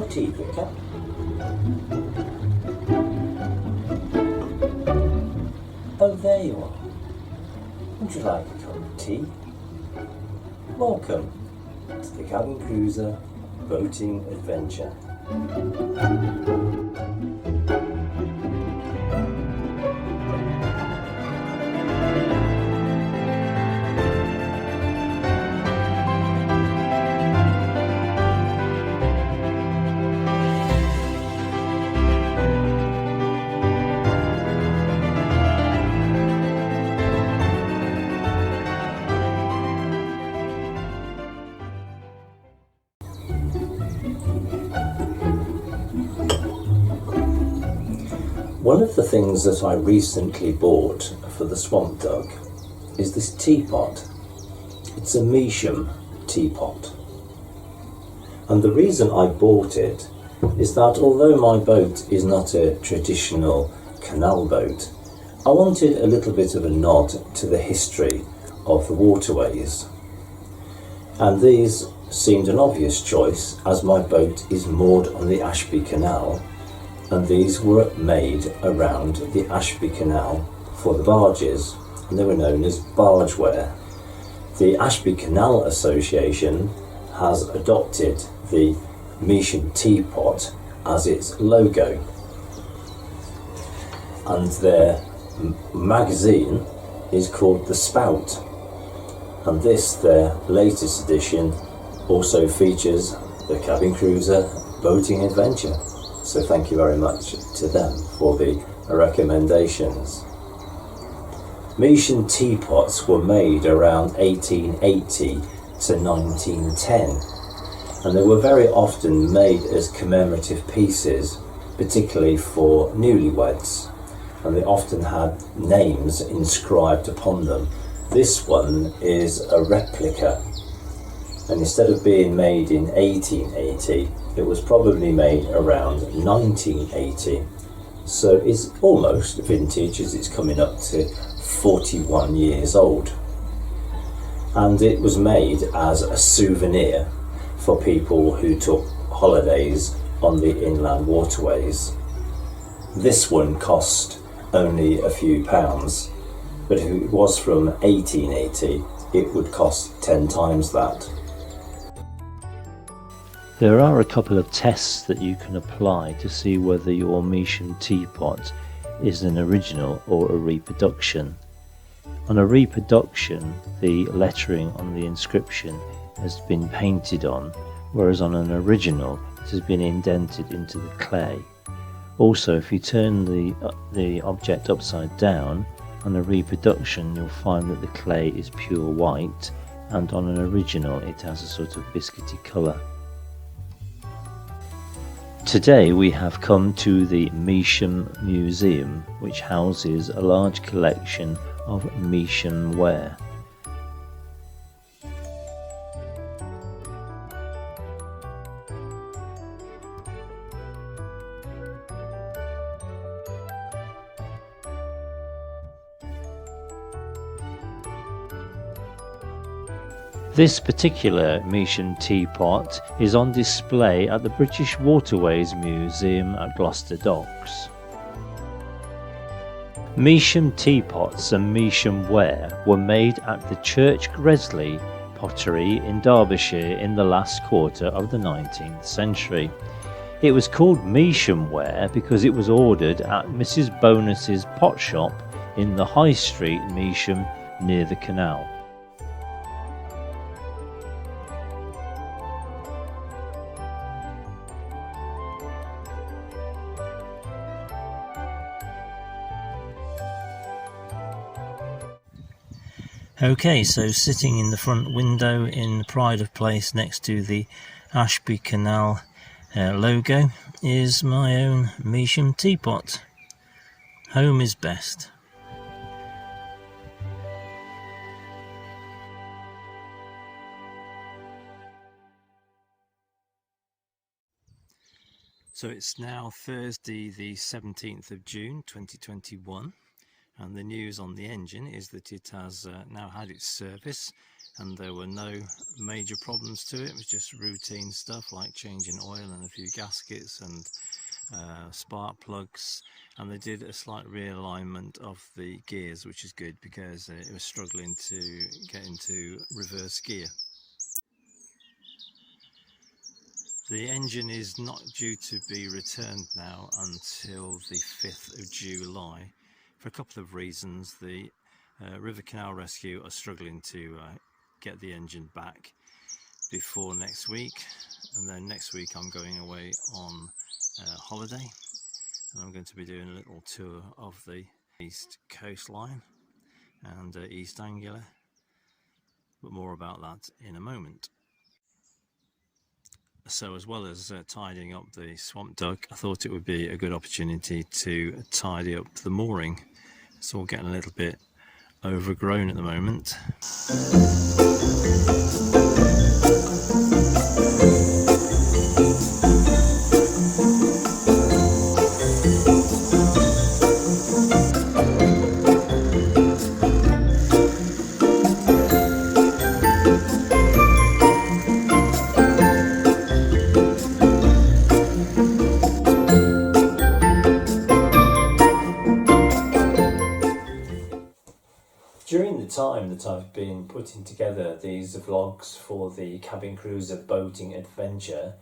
of tea drinker? Oh, there you are. Would you like a cup of tea? Welcome to the Cabin Cruiser Boating Adventure. One of the things that I recently bought for the Swamp Duck is this teapot. It's a Measham teapot. And the reason I bought it is that although my boat is not a traditional canal boat, I wanted a little bit of a nod to the history of the waterways. And these seemed an obvious choice as my boat is moored on the Ashby Canal, and these were made around the Ashby Canal for the barges, and they were known as bargeware. The Ashby Canal Association has adopted the Measham teapot as its logo, and their magazine is called The Spout, and this, their latest edition, also features the Cabin Cruiser Boating Adventure. So thank you very much to them for the recommendations. Measham teapots were made around 1880 to 1910, and they were very often made as commemorative pieces, particularly for newlyweds, and they often had names inscribed upon them. This one is a replica, and instead of being made in 1880, it was probably made around 1980, so it's almost vintage as it's coming up to 41 years old. And it was made as a souvenir for people who took holidays on the inland waterways. This one cost only a few pounds, but if it was from 1880, it would cost 10 times that. There are a couple of tests that you can apply to see whether your Measham teapot is an original or a reproduction. On a reproduction, the lettering on the inscription has been painted on, whereas on an original it has been indented into the clay. Also, if you turn the object upside down, on a reproduction you'll find that the clay is pure white, and on an original it has a sort of biscuity colour. Today we have come to the Measham Museum, which houses a large collection of Measham ware. This particular Measham teapot is on display at the British Waterways Museum at Gloucester Docks. Measham teapots and Measham ware were made at the Church Gresley pottery in Derbyshire in the last quarter of the 19th century. It was called Measham ware because it was ordered at Mrs. Bonus's pot shop in the High Street, Measham, near the canal. Okay, so sitting in the front window in pride of place next to the Ashby Canal logo is my own Measham teapot. Home is best. So it's now Thursday the 17th of June 2021. And the news on the engine is that it has now had its service and there were no major problems to it. It was just routine stuff like changing oil and a few gaskets and spark plugs, and they did a slight realignment of the gears, which is good because it was struggling to get into reverse gear. The engine is not due to be returned now until the 5th of July for a couple of reasons. The River Canal Rescue are struggling to get the engine back before next week, and then next week I'm going away on holiday, and I'm going to be doing a little tour of the East Coastline and East Anglia, but more about that in a moment. So as well as tidying up the swamp duck, I thought it would be a good opportunity to tidy up the mooring. It's all getting a little bit overgrown at the moment. During the time that I've been putting together these vlogs for the cabin cruiser boating adventure,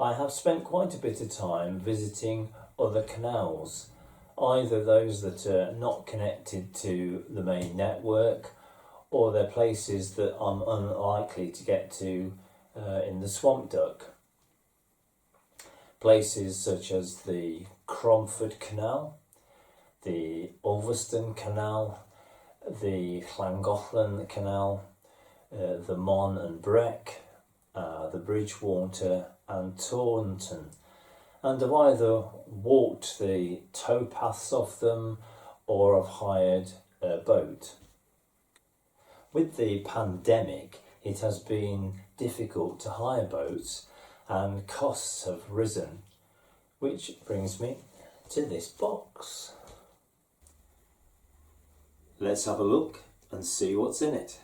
I have spent quite a bit of time visiting other canals, either those that are not connected to the main network, or they're places that I'm unlikely to get to in the Swamp Duck. Places such as the Cromford Canal, the Ulverston Canal, the Llangollen Canal, the Mon and Breck, the Bridgewater and Taunton, and I've either walked the towpaths of them or I've hired a boat. With the pandemic, it has been difficult to hire boats and costs have risen, which brings me to this box. Let's have a look and see what's in it.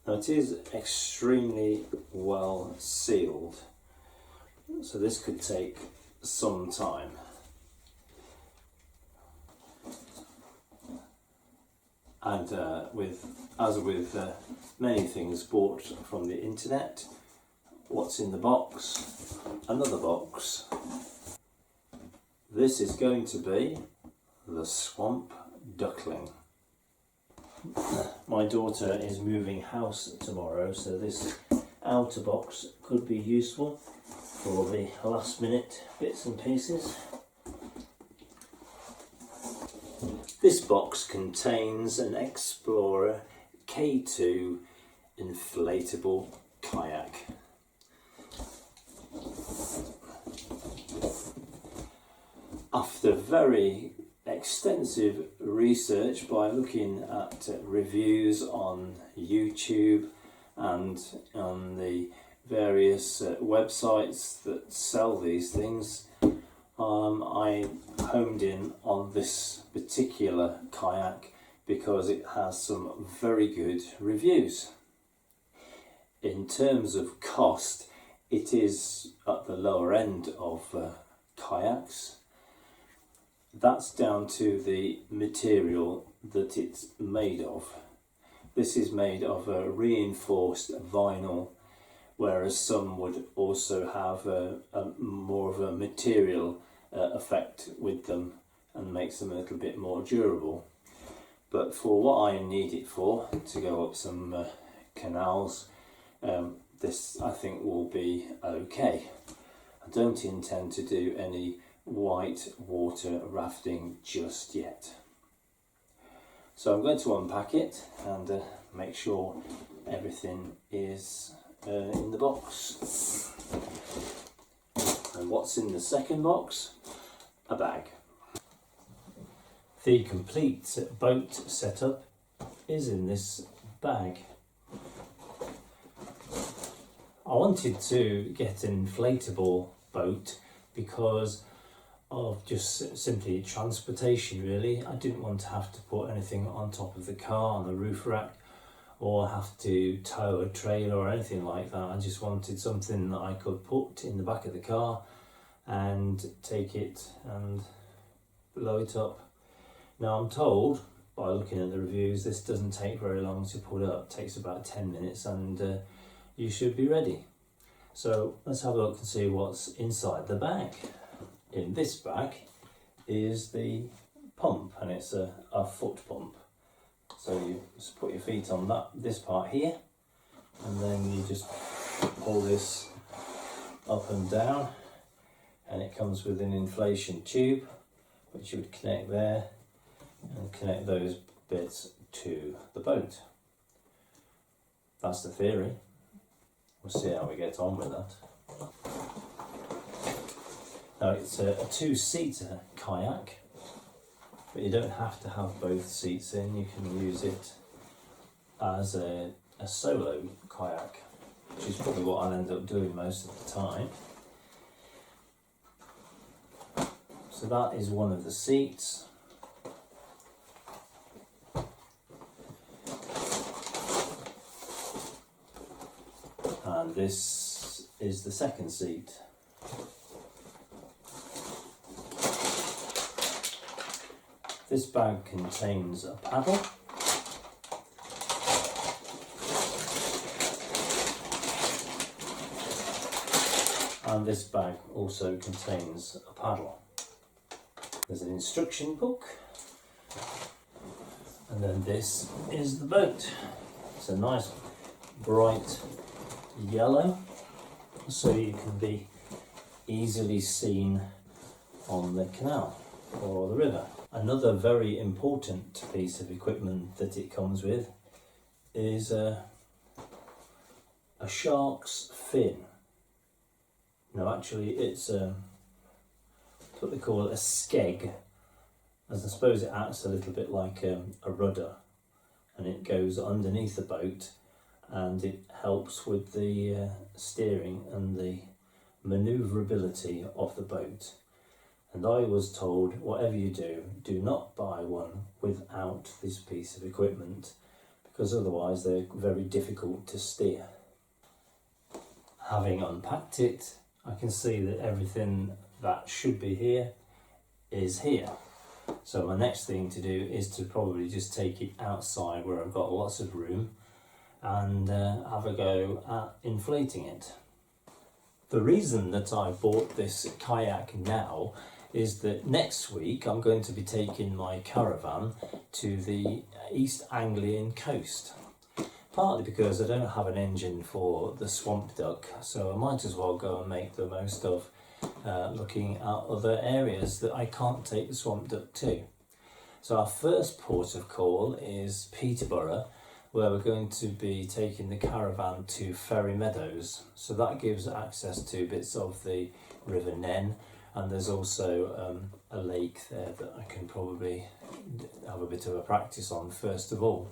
Now it is extremely well sealed, so this could take some time. And as with many things bought from the internet, what's in the box? Another box. This is going to be the Swamp Duckling. My daughter is moving house tomorrow, so this outer box could be useful for the last minute bits and pieces. This box contains an Explorer K2 inflatable kayak. After very extensive research by looking at reviews on YouTube and on the various websites that sell these things, I homed in on this particular kayak because it has some very good reviews. In terms of cost, it is at the lower end of kayaks. That's down to the material that it's made of. This is made of a reinforced vinyl, whereas some would also have a more of a material effect with them and makes them a little bit more durable. But for what I need it for, to go up some canals, this I think will be okay. I don't intend to do any white water rafting just yet. So I'm going to unpack it and make sure everything is in the box. And what's in the second box? A bag. The complete boat setup is in this bag. I wanted to get an inflatable boat because of just simply transportation really. I didn't want to have to put anything on top of the car, on the roof rack, or have to tow a trailer or anything like that. I just wanted something that I could put in the back of the car and take it and blow it up. Now I'm told by looking at the reviews this doesn't take very long to put up. It takes about 10 minutes and you should be ready. So let's have a look and see what's inside the bag. In this bag is the pump, and it's a foot pump. So you just put your feet on this part here, and then you just pull this up and down, and it comes with an inflation tube which you would connect there and connect those bits to the boat. That's the theory. We'll see how we get on with that. Now it's a two-seater kayak, but you don't have to have both seats in. You can use it as a solo kayak, which is probably what I'll end up doing most of the time. So that is one of the seats. And this is the second seat. This bag contains a paddle, and this bag also contains a paddle. There's an instruction book, and then this is the boat. It's a nice bright yellow, so you can be easily seen on the canal or the river. Another very important piece of equipment that it comes with is a shark's fin. No, actually it's what they call a skeg, as I suppose it acts a little bit like a rudder, and it goes underneath the boat and it helps with the steering and the manoeuvrability of the boat. And I was told, whatever you do, do not buy one without this piece of equipment, because otherwise they're very difficult to steer. Having unpacked it, I can see that everything that should be here is here. So my next thing to do is to probably just take it outside where I've got lots of room and have a go at inflating it. The reason that I bought this kayak now is that next week I'm going to be taking my caravan to the East Anglian coast. Partly because I don't have an engine for the Swamp Duck, so I might as well go and make the most of looking at other areas that I can't take the Swamp Duck to. So our first port of call is Peterborough, where we're going to be taking the caravan to Ferry Meadows. So that gives access to bits of the River Nene, and there's also a lake there that I can probably have a bit of a practice on first of all.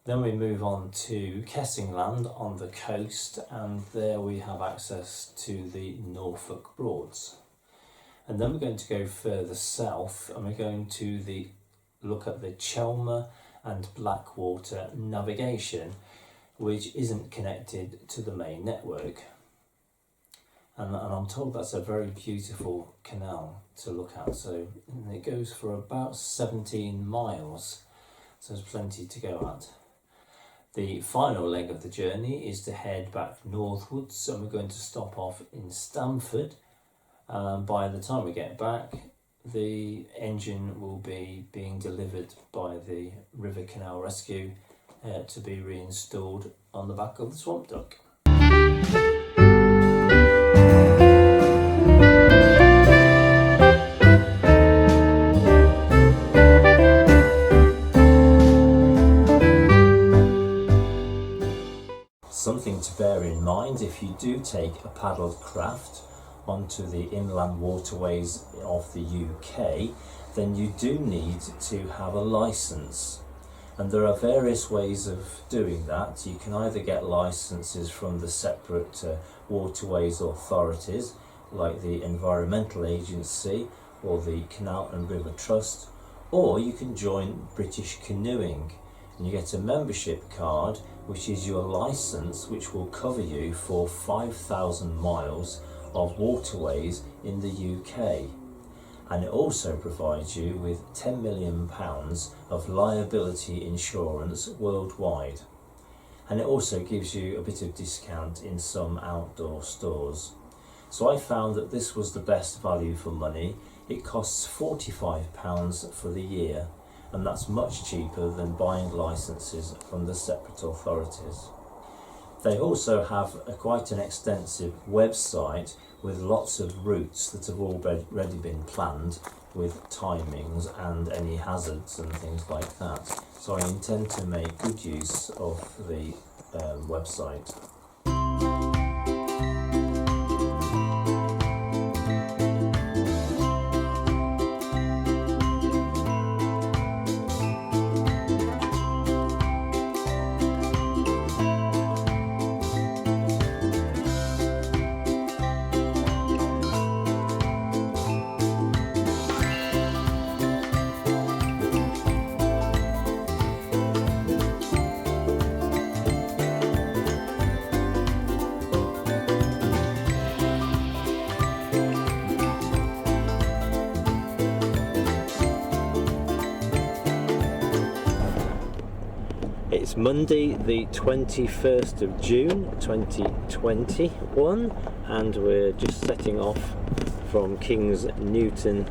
Then we move on to Kessingland on the coast, and there we have access to the Norfolk Broads. And then we're going to go further south, and we're going to look at the Chelmer and Blackwater navigation, which isn't connected to the main network. And I'm told that's a very beautiful canal to look at. So it goes for about 17 miles, so there's plenty to go at. The final leg of the journey is to head back northwards, and we're going to stop off in Stamford. By the time we get back, the engine will be being delivered by the River Canal Rescue to be reinstalled on the back of the Swamp Duck. Something to bear in mind if you do take a paddled craft onto the inland waterways of the UK, then you do need to have a licence. And there are various ways of doing that. You can either get licences from the separate waterways authorities, like the Environmental Agency or the Canal and River Trust, or you can join British Canoeing and you get a membership card, which is your license, which will cover you for 5,000 miles of waterways in the UK. And it also provides you with £10 million of liability insurance worldwide. And it also gives you a bit of discount in some outdoor stores. So I found that this was the best value for money. It costs £45 for the year, and that's much cheaper than buying licenses from the separate authorities. They also have quite an extensive website with lots of routes that have already been planned with timings and any hazards and things like that. So I intend to make good use of the website. It's Monday the 21st of June 2021 and we're just setting off from Kings Newton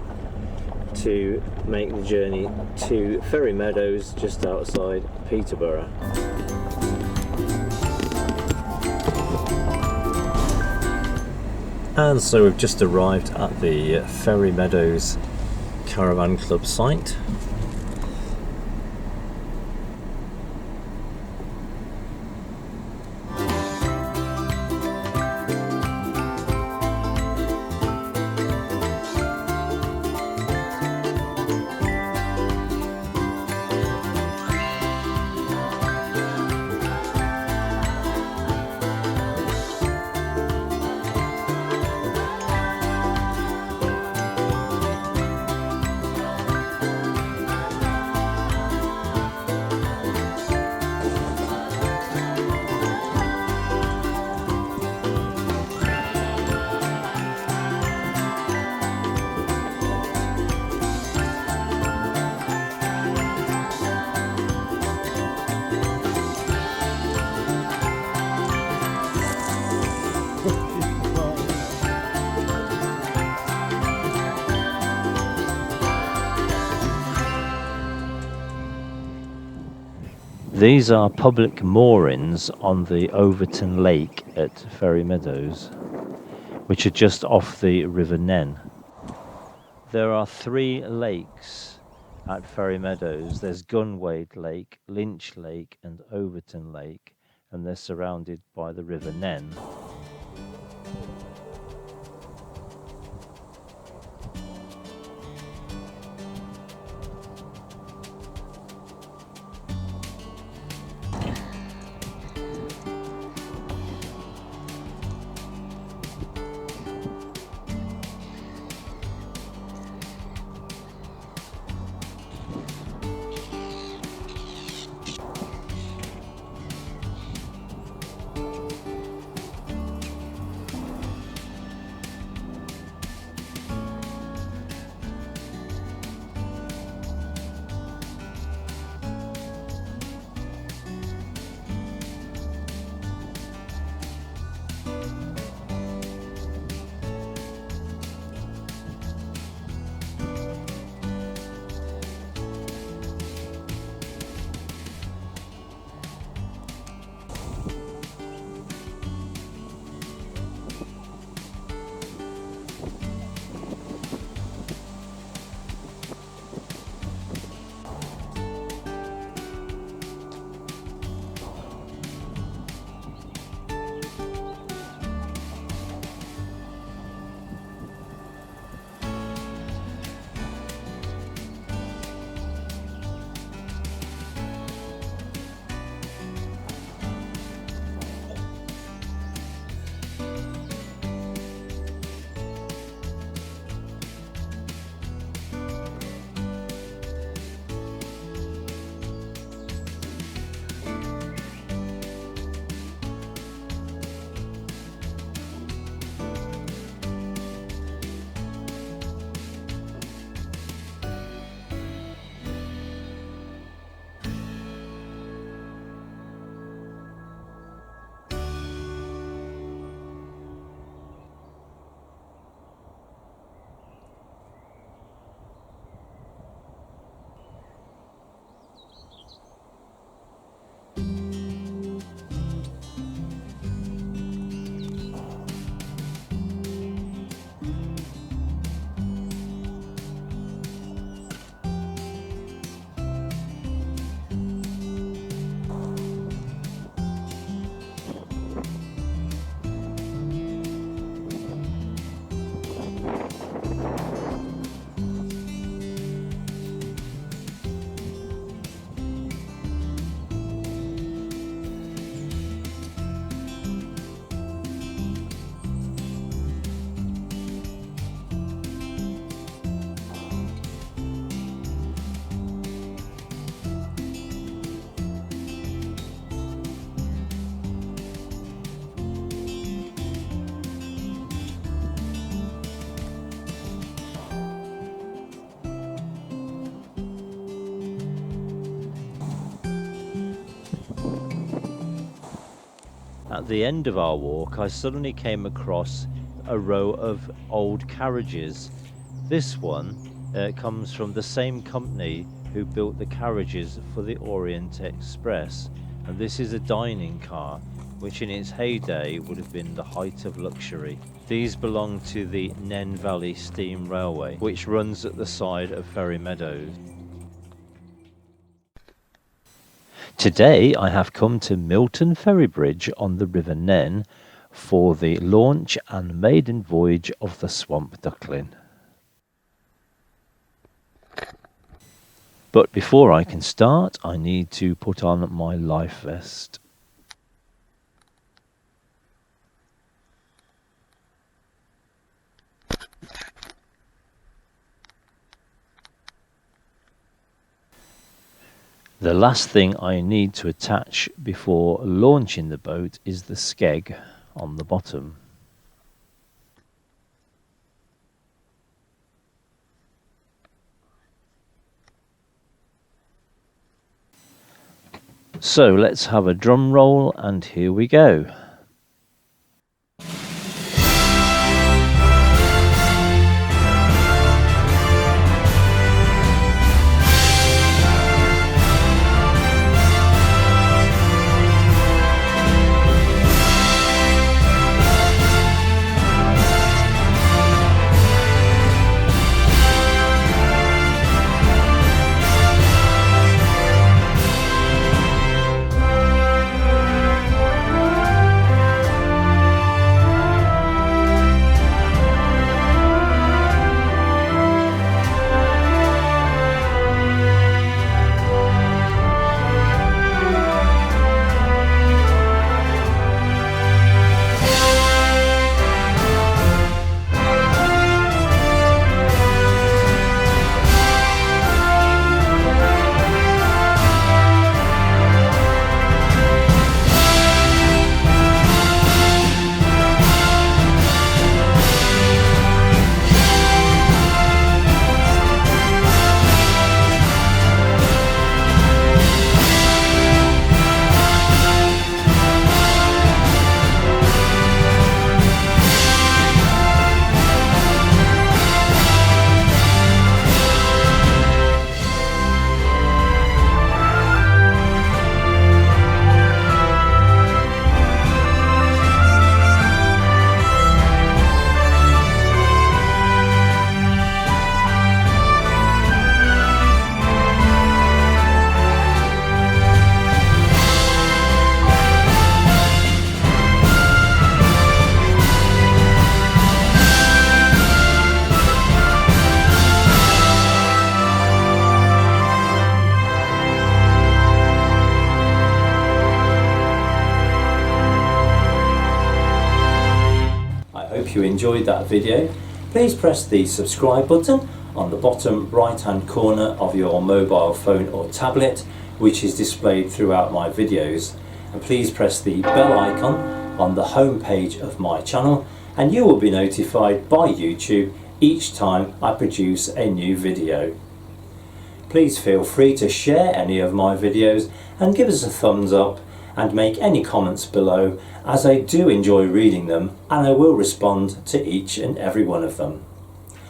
to make the journey to Ferry Meadows just outside Peterborough. And so we've just arrived at the Ferry Meadows Caravan Club site. These are public moorings on the Overton Lake at Ferry Meadows, which are just off the River Nene. There are 3 lakes at Ferry Meadows. There's Gunwade Lake, Lynch Lake and Overton Lake, and they're surrounded by the River Nene. At the end of our walk, I suddenly came across a row of old carriages. This one comes from the same company who built the carriages for the Orient Express, and this is a dining car which in its heyday would have been the height of luxury. These belong to the Nene Valley Steam Railway, which runs at the side of Ferry Meadows. Today I have come to Milton Ferry Bridge on the River Nene for the launch and maiden voyage of the Swamp Duckling. But before I can start, I need to put on my life vest. The last thing I need to attach before launching the boat is the skeg on the bottom. So let's have a drum roll, and here we go. If you enjoyed that video, please press the subscribe button on the bottom right hand corner of your mobile phone or tablet, which is displayed throughout my videos, and please press the bell icon on the home page of my channel, and you will be notified by YouTube each time I produce a new video. Please feel free to share any of my videos and give us a thumbs up and make any comments below, as I do enjoy reading them and I will respond to each and every one of them.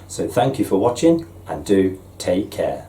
So thank you for watching, and do take care.